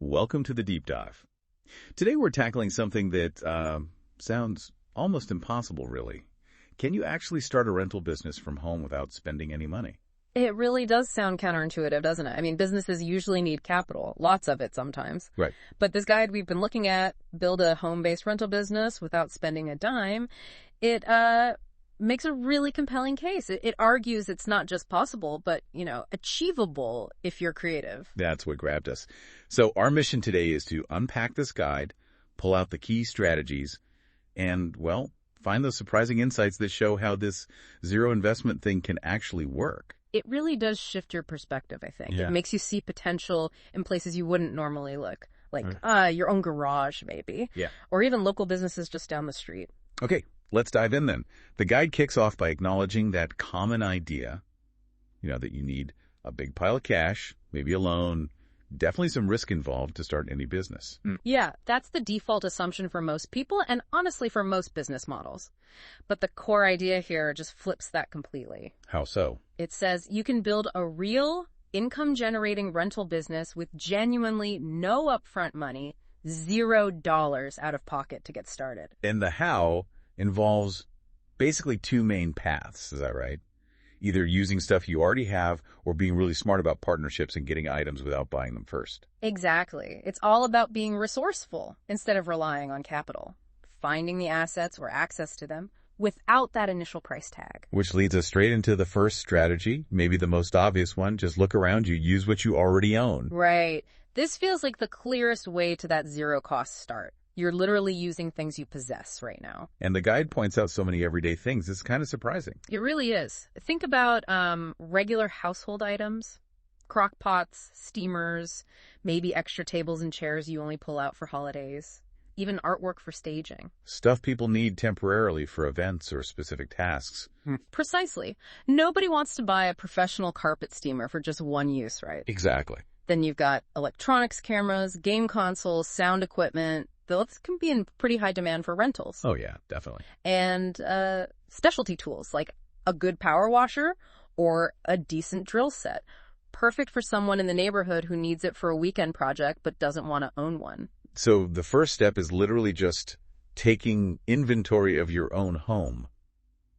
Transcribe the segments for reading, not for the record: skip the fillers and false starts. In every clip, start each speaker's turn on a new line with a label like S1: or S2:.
S1: Welcome to the Deep Dive. Today we're tackling something that sounds almost impossible, really. Can you actually start a rental business from home without spending any money?
S2: It really does sound counterintuitive, doesn't it? I mean, businesses usually need capital, lots of it sometimes.
S1: Right.
S2: But this guide we've been looking at, build a home-based rental business without spending a dime, it makes a really compelling case. It argues it's not just possible, but, achievable if you're creative.
S1: That's what grabbed us. So our mission today is to unpack this guide, pull out the key strategies, and, well, find those surprising insights that show how this zero investment thing can actually work.
S2: It really does shift your perspective, I think.
S1: Yeah.
S2: It makes you see potential in places you wouldn't normally look, like your own garage, maybe.
S1: Yeah.
S2: Or even local businesses just down the street.
S1: Okay, let's dive in then. The guide kicks off by acknowledging that common idea, that you need a big pile of cash, maybe a loan, definitely some risk involved to start any business.
S2: Yeah, that's the default assumption for most people and honestly for most business models. But the core idea here just flips that completely.
S1: How so?
S2: It says you can build a real income-generating rental business with genuinely no upfront money, $0 out of pocket to get started.
S1: And the how involves basically two main paths, is that right? Either using stuff you already have or being really smart about partnerships and getting items without buying them first.
S2: Exactly. It's all about being resourceful instead of relying on capital. Finding the assets or access to them without that initial price tag.
S1: Which leads us straight into the first strategy, maybe the most obvious one. Just look around you, use what you already own.
S2: Right. This feels like the clearest way to that zero-cost start. You're literally using things you possess right now.
S1: And the guide points out so many everyday things. It's kind of surprising.
S2: It really is. Think about regular household items, crock pots, steamers, maybe extra tables and chairs you only pull out for holidays, even artwork for staging.
S1: Stuff people need temporarily for events or specific tasks.
S2: Precisely. Nobody wants to buy a professional carpet steamer for just one use, right?
S1: Exactly.
S2: Then you've got electronics cameras, game consoles, sound equipment. Those can be in pretty high demand for rentals.
S1: Oh, yeah, definitely.
S2: And specialty tools like a good power washer or a decent drill set. Perfect for someone in the neighborhood who needs it for a weekend project but doesn't want to own one.
S1: So the first step is literally just taking inventory of your own home,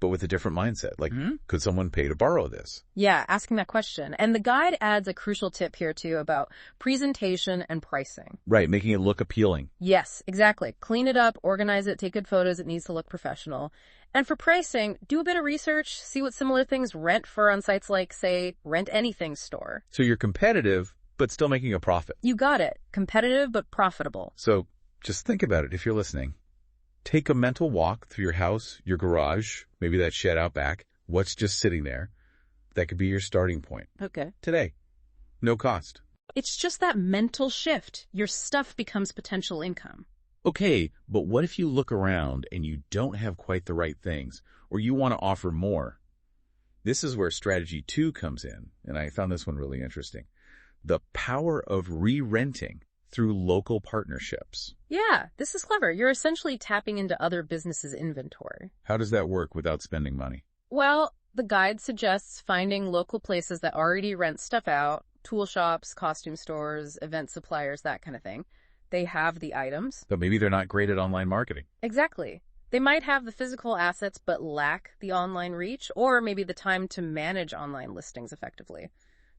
S1: but with a different mindset. Like, could someone pay to borrow this?
S2: Yeah, asking that question. And the guide adds a crucial tip here, too, about presentation and pricing.
S1: Right, making it look appealing.
S2: Yes, exactly. Clean it up, organize it, take good photos. It needs to look professional. And for pricing, do a bit of research, see what similar things rent for on sites like, say, Rent Anything store.
S1: So you're competitive, but still making a profit.
S2: You got it. Competitive, but profitable.
S1: So just think about it if you're listening. Take a mental walk through your house, your garage, maybe that shed out back. What's just sitting there? That could be your starting point.
S2: Okay.
S1: Today. No cost.
S2: It's just that mental shift. Your stuff becomes potential income.
S1: Okay, but what if you look around and you don't have quite the right things, or you want to offer more? This is where strategy 2 comes in, and I found this one really interesting. The power of re-renting through local partnerships.
S2: Yeah, this is clever. You're essentially tapping into other businesses' inventory.
S1: How does that work without spending money?
S2: Well, the guide suggests finding local places that already rent stuff out, tool shops, costume stores, event suppliers, that kind of thing. They have the items.
S1: But maybe they're not great at online marketing.
S2: Exactly. They might have the physical assets but lack the online reach or maybe the time to manage online listings effectively.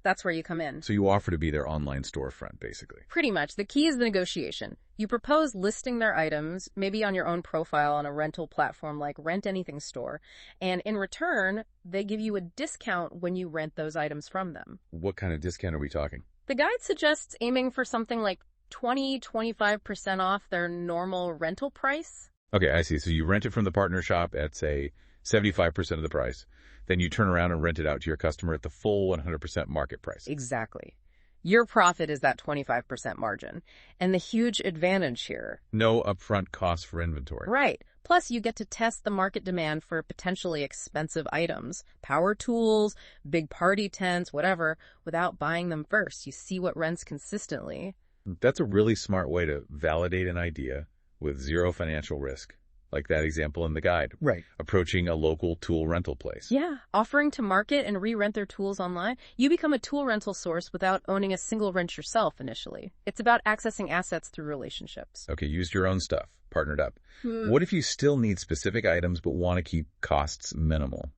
S2: That's where you come in.
S1: So you offer to be their online storefront, basically.
S2: Pretty much. The key is the negotiation. You propose listing their items, maybe on your own profile on a rental platform like Rent Anything store, and in return, they give you a discount when you rent those items from them.
S1: What kind of discount are we talking?
S2: The guide suggests aiming for something like 20-25% off their normal rental price.
S1: Okay, I see. So you rent it from the partner shop at, say, 75% of the price. Then you turn around and rent it out to your customer at the full 100% market price.
S2: Exactly. Your profit is that 25% margin. And the huge advantage here.
S1: No upfront costs for inventory.
S2: Right. Plus, you get to test the market demand for potentially expensive items, power tools, big party tents, whatever, without buying them first. You see what rents consistently.
S1: That's a really smart way to validate an idea with zero financial risk. like that example in the guide.
S3: Right.
S1: Approaching a local tool rental place.
S2: Yeah, offering to market and re-rent their tools online. You become a tool rental source without owning a single wrench yourself initially. It's about accessing assets through relationships.
S1: Okay, used your own stuff, partnered up. What if you still need specific items but want to keep costs minimal?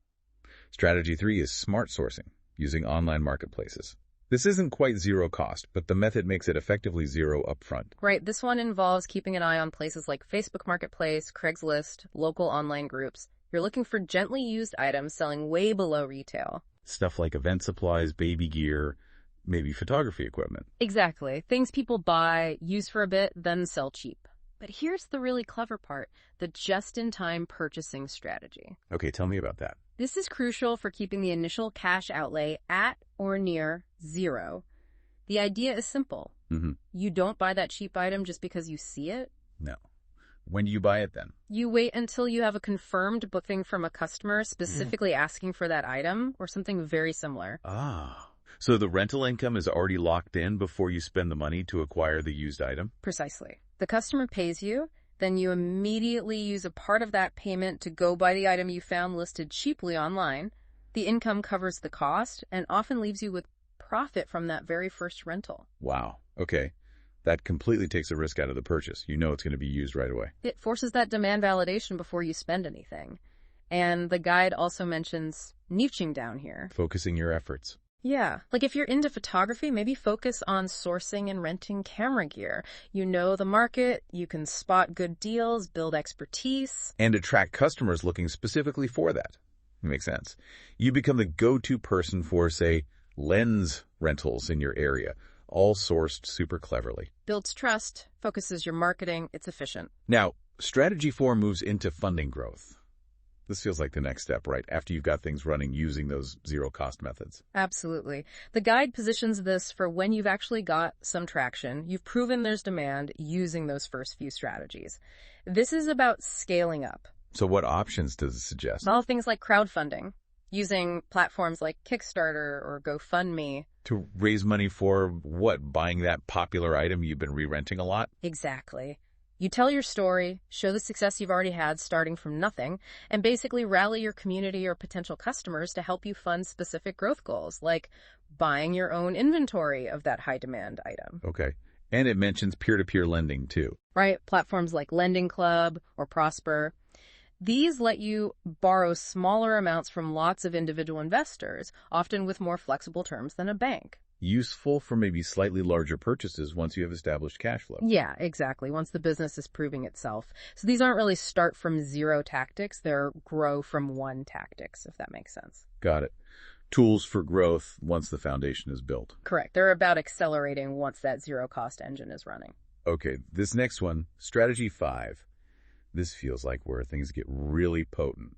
S1: Strategy 3 is smart sourcing, using online marketplaces. This isn't quite zero cost, but the method makes it effectively zero upfront.
S2: Right, this one involves keeping an eye on places like Facebook Marketplace, Craigslist, local online groups. You're looking for gently used items selling way below retail.
S1: Stuff like event supplies, baby gear, maybe photography equipment.
S2: Exactly. Things people buy, use for a bit, then sell cheap. But here's the really clever part, the just-in-time purchasing strategy.
S1: Okay, tell me about that.
S2: This is crucial for keeping the initial cash outlay at or near zero. The idea is simple. You don't buy that cheap item just because you see it.
S1: No. When do you buy it then?
S2: You wait until you have a confirmed booking from a customer specifically asking for that item or something very similar.
S1: Ah. So the rental income is already locked in before you spend the money to acquire the used item?
S2: Precisely. The customer pays you, then you immediately use a part of that payment to go buy the item you found listed cheaply online. The income covers the cost and often leaves you with profit from that very first rental.
S1: Wow. Okay. That completely takes the risk out of the purchase. You know it's going to be used right away.
S2: It forces that demand validation before you spend anything. And the guide also mentions niching down here.
S1: Focusing your efforts.
S2: Yeah. Like if you're into photography, maybe focus on sourcing and renting camera gear. You know the market, you can spot good deals, build expertise.
S1: And attract customers looking specifically for that. Makes sense. You become the go-to person for, say, lens rentals in your area, all sourced super cleverly.
S2: Builds trust, focuses your marketing, it's efficient.
S1: Now, strategy 4 moves into funding growth. This feels like the next step, right? After you've got things running using those zero-cost methods.
S2: Absolutely. The guide positions this for when you've actually got some traction, you've proven there's demand using those first few strategies. This is about scaling up.
S1: So what options does it suggest?
S2: Well, things like crowdfunding, using platforms like Kickstarter or GoFundMe.
S1: To raise money for what? Buying that popular item you've been re-renting a lot?
S2: Exactly. You tell your story, show the success you've already had starting from nothing, and basically rally your community or potential customers to help you fund specific growth goals, like buying your own inventory of that high-demand item.
S1: Okay. And it mentions peer-to-peer lending, too.
S2: Right. Platforms like Lending Club or Prosper. These let you borrow smaller amounts from lots of individual investors, often with more flexible terms than a bank.
S1: Useful for maybe slightly larger purchases once you have established cash flow.
S2: Yeah, exactly. Once the business is proving itself. So these aren't really start from zero tactics. They're grow from one tactics, if that makes sense.
S1: Got it. Tools for growth once the foundation is built.
S2: Correct. They're about accelerating once that zero cost engine is running.
S1: Okay, this next one, strategy 5. This feels like where things get really potent.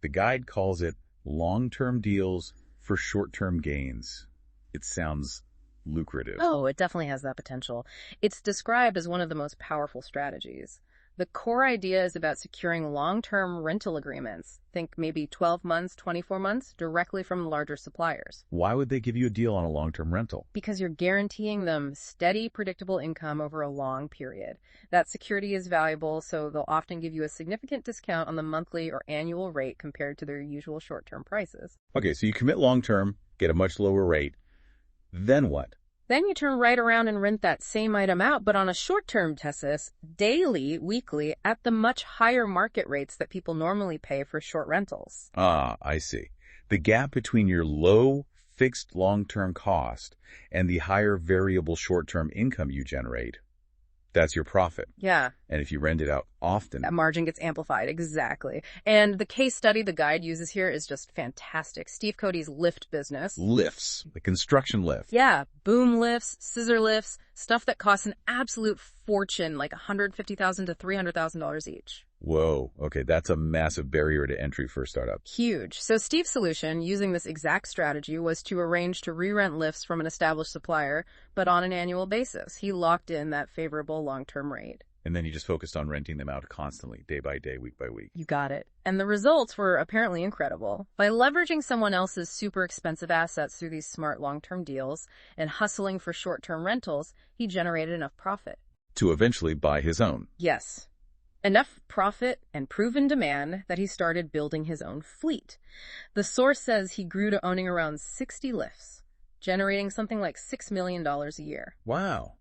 S1: The guide calls it long-term deals for short-term gains. It sounds lucrative.
S2: Oh, it definitely has that potential. It's described as one of the most powerful strategies. The core idea is about securing long-term rental agreements. Think maybe 12 months, 24 months, directly from larger suppliers.
S1: Why would they give you a deal on a long-term rental?
S2: Because you're guaranteeing them steady, predictable income over a long period. That security is valuable, so they'll often give you a significant discount on the monthly or annual rate compared to their usual short-term prices.
S1: Okay, so you commit long-term, get a much lower rate. Then what?
S2: Then you turn right around and rent that same item out, but on a short-term basis, daily, weekly, at the much higher market rates that people normally pay for short rentals.
S1: Ah, I see. The gap between your low fixed long-term cost and the higher variable short-term income you generate, that's your profit.
S2: Yeah.
S1: And if you rent it out often,
S2: that margin gets amplified. Exactly. And the case study the guide uses here is just fantastic. Steve Cody's lift business.
S1: Lifts, the construction lift.
S2: Yeah. Boom lifts, scissor lifts, stuff that costs an absolute fortune, like $150,000 to $300,000 each.
S1: Whoa. Okay, that's a massive barrier to entry for a startup.
S2: Huge. So Steve's solution, using this exact strategy, was to arrange to re-rent lifts from an established supplier, but on an annual basis. He locked in that favorable long-term rate.
S1: And then he just focused on renting them out constantly, day by day, week by week.
S2: You got it. And the results were apparently incredible. By leveraging someone else's super expensive assets through these smart long-term deals and hustling for short-term rentals, he generated enough profit.
S1: To eventually buy his own.
S2: Yes. Enough profit and proven demand that he started building his own fleet. The source says he grew to owning around 60 lifts, generating something like $6 million a year.
S1: Wow.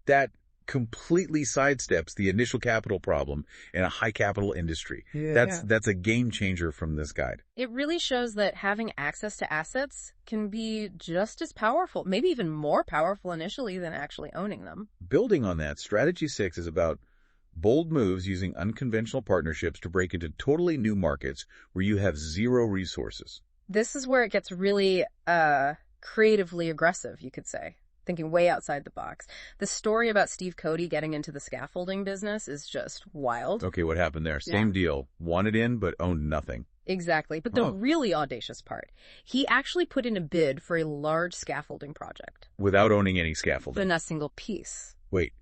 S1: That completely sidesteps the initial capital problem in a high capital industry.
S2: Yeah.
S1: That's a game changer from this guide.
S2: It really shows that having access to assets can be just as powerful, maybe even more powerful initially than actually owning them.
S1: Building on that, strategy 6 is about bold moves using unconventional partnerships to break into totally new markets where you have zero resources.
S2: This is where it gets really creatively aggressive, you could say. Thinking way outside the box. The story about Steve Cody getting into the scaffolding business is just wild.
S1: Okay, what happened there? Same deal. Wanted in, but owned nothing.
S2: Exactly. But the really audacious part, he actually put in a bid for a large scaffolding project.
S1: Without owning any scaffolding.
S2: But not a single piece.
S1: Wait,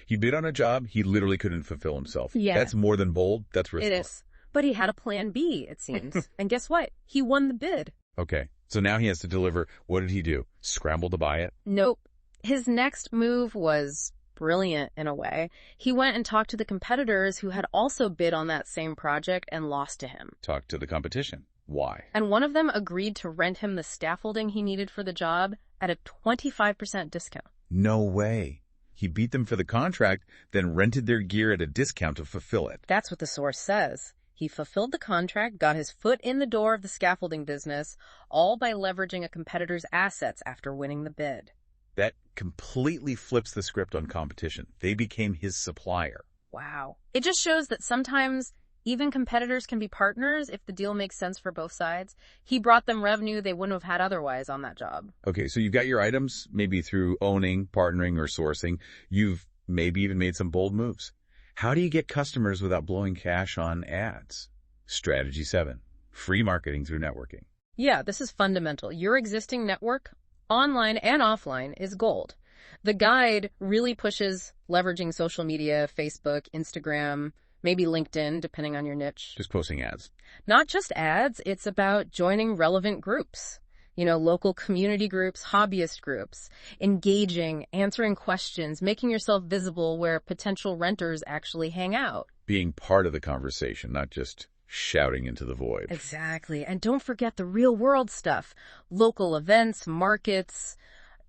S1: he bid on a job he literally couldn't fulfill himself.
S2: Yeah.
S1: That's more than bold. That's risky.
S2: It is. But he had a plan B, it seems. And guess what? He won the bid.
S1: Okay, so now he has to deliver. What did he do? Scramble to buy it?
S2: Nope. His next move was brilliant in a way. He went and talked to the competitors who had also bid on that same project and lost to him.
S1: Talk to the competition. Why?
S2: And one of them agreed to rent him the scaffolding he needed for the job at a 25% discount.
S1: No way. He beat them for the contract, then rented their gear at a discount to fulfill it.
S2: That's what the source says. He fulfilled the contract, got his foot in the door of the scaffolding business, all by leveraging a competitor's assets after winning the bid.
S1: That completely flips the script on competition. They became his supplier.
S2: Wow. It just shows that sometimes even competitors can be partners if the deal makes sense for both sides. He brought them revenue they wouldn't have had otherwise on that job.
S1: Okay, so you've got your items, maybe through owning, partnering, or sourcing. You've maybe even made some bold moves. How do you get customers without blowing cash on ads? Strategy 7, free marketing through networking.
S2: Yeah, this is fundamental. Your existing network, online and offline, is gold. The guide really pushes leveraging social media, Facebook, Instagram, maybe LinkedIn, depending on your niche.
S1: Just posting ads.
S2: Not just ads, it's about joining relevant groups. Local community groups, hobbyist groups, engaging, answering questions, making yourself visible where potential renters actually hang out.
S1: Being part of the conversation, not just shouting into the void.
S2: Exactly. And don't forget the real world stuff. Local events, markets,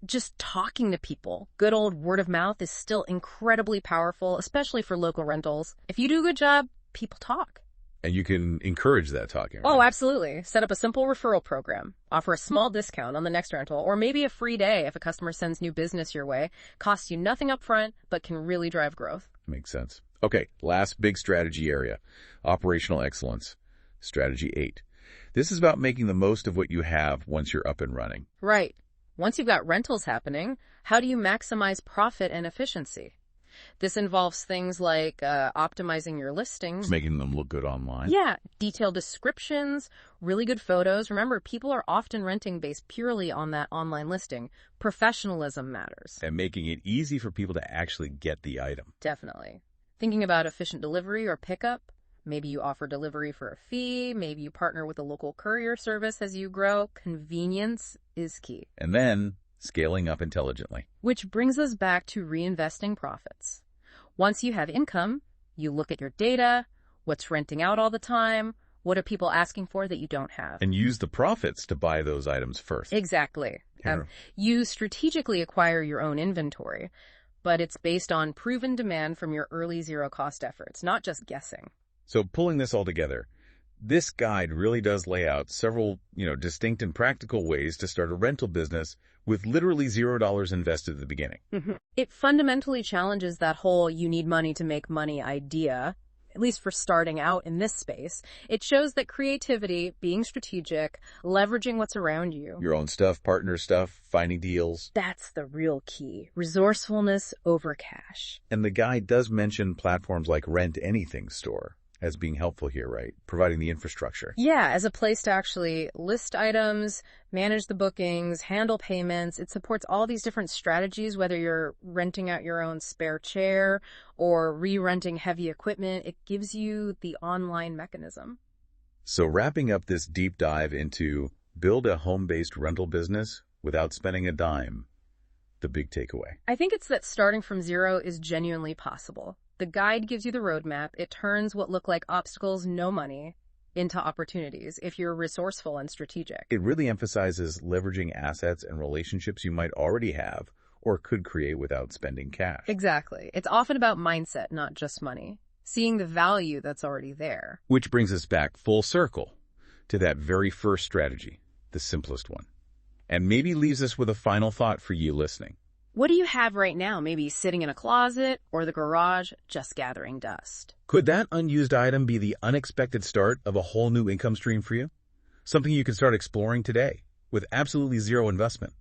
S2: just talking to people. Good old word of mouth is still incredibly powerful, especially for local rentals. If you do a good job, people talk.
S1: And you can encourage that talking. Right?
S2: Oh, absolutely. Set up a simple referral program. Offer a small discount on the next rental, or maybe a free day if a customer sends new business your way. Costs you nothing up front, but can really drive growth.
S1: Makes sense. Okay, last big strategy area, operational excellence. Strategy 8. This is about making the most of what you have once you're up and running.
S2: Right. Once you've got rentals happening, how do you maximize profit and efficiency? This involves things like optimizing your listings.
S1: Making them look good online.
S2: Yeah, detailed descriptions, really good photos. Remember, people are often renting based purely on that online listing. Professionalism matters.
S1: And making it easy for people to actually get the item.
S2: Definitely. Thinking about efficient delivery or pickup. Maybe you offer delivery for a fee. Maybe you partner with a local courier service as you grow. Convenience is key.
S1: And then scaling up intelligently.
S2: Which brings us back to reinvesting profits. Once you have income, you look at your data, what's renting out all the time, what are people asking for that you don't have.
S1: And use the profits to buy those items first.
S2: Exactly. You strategically acquire your own inventory, but it's based on proven demand from your early zero-cost efforts, not just guessing.
S1: So pulling this all together, this guide really does lay out several, distinct and practical ways to start a rental business with literally $0 invested at the beginning.
S2: Mm-hmm. It fundamentally challenges that whole you need money to make money idea, at least for starting out in this space. It shows that creativity, being strategic, leveraging what's around you.
S1: Your own stuff, partner stuff, finding deals.
S2: That's the real key. Resourcefulness over cash.
S1: And the guide does mention platforms like Rent Anything Store as being helpful here, right? Providing the infrastructure.
S2: Yeah, as a place to actually list items, manage the bookings, handle payments. It supports all these different strategies, whether you're renting out your own spare chair or re-renting heavy equipment. It gives you the online mechanism.
S1: So wrapping up this deep dive into build a home-based rental business without spending a dime, the big takeaway.
S2: I think it's that starting from zero is genuinely possible. The guide gives you the roadmap. It turns what look like obstacles, no money, into opportunities if you're resourceful and strategic.
S1: It really emphasizes leveraging assets and relationships you might already have or could create without spending cash.
S2: Exactly. It's often about mindset, not just money. Seeing the value that's already there.
S1: Which brings us back full circle to that very first strategy, the simplest one. And maybe leaves us with a final thought for you listening.
S2: What do you have right now? Maybe sitting in a closet or the garage, just gathering dust.
S1: Could that unused item be the unexpected start of a whole new income stream for you? Something you can start exploring today with absolutely zero investment.